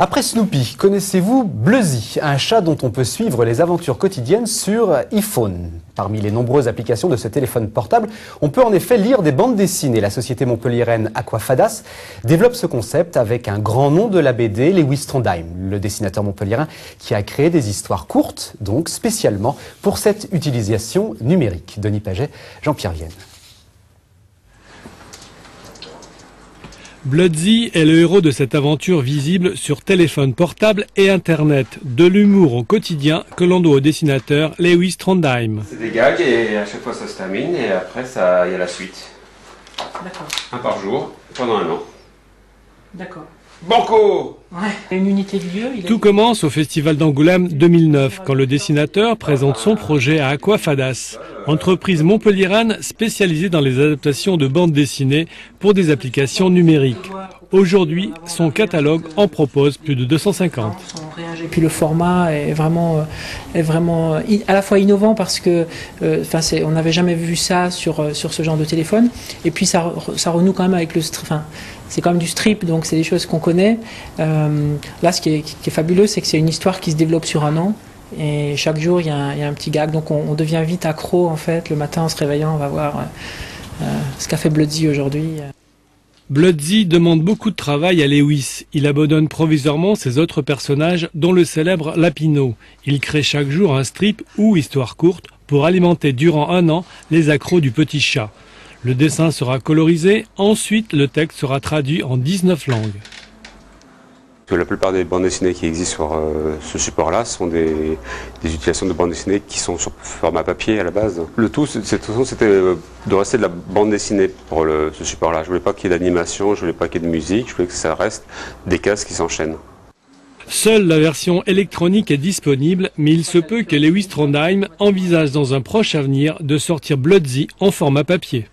Après Snoopy, connaissez-vous Bluzzy, un chat dont on peut suivre les aventures quotidiennes sur iPhone? Parmi les nombreuses applications de ce téléphone portable, on peut en effet lire des bandes dessinées. La société montpelliéraine Aquafadas développe ce concept avec un grand nom de la BD, Lewis Trondheim, le dessinateur montpelliérain qui a créé des histoires courtes, donc spécialement pour cette utilisation numérique. Denis Paget, Jean-Pierre Vienne. Bluzzy est le héros de cette aventure visible sur téléphone portable et Internet. De l'humour au quotidien que l'on doit au dessinateur Lewis Trondheim. C'est des gags et à chaque fois ça se termine et après il y a la suite. D'accord. Un par jour, pendant un an. D'accord. Banco! Ouais. Une unité de lieu. Tout commence au Festival d'Angoulême 2009, quand le dessinateur présente son projet à Aquafadas, entreprise montpelliéraine spécialisée dans les adaptations de bandes dessinées pour des applications numériques. Aujourd'hui, son catalogue en propose plus de 250. Et puis le format est vraiment à la fois innovant parce que on n'avait jamais vu ça sur ce genre de téléphone. Et puis ça renoue quand même avec le c'est quand même du strip, donc c'est des choses qu'on connaît. Là, ce qui est fabuleux, c'est que c'est une histoire qui se développe sur un an. Et chaque jour, il y a un petit gag. Donc on devient vite accro, en fait. Le matin, en se réveillant, on va voir ce qu'a fait Bluzzy aujourd'hui. Bluzzy demande beaucoup de travail à Lewis. Il abandonne provisoirement ses autres personnages, dont le célèbre Lapino. Il crée chaque jour un strip ou histoire courte pour alimenter durant un an les accros du petit chat. Le dessin sera colorisé, ensuite le texte sera traduit en 19 langues. La plupart des bandes dessinées qui existent sur ce support-là sont des utilisations de bandes dessinées qui sont sur format papier à la base. Le tout, c'était de rester de la bande dessinée pour ce support-là. Je voulais pas qu'il y ait d'animation, je voulais pas qu'il y ait de musique, je voulais que ça reste des cases qui s'enchaînent. Seule la version électronique est disponible, mais il se peut que Lewis Trondheim envisage dans un proche avenir de sortir Bluzzy en format papier.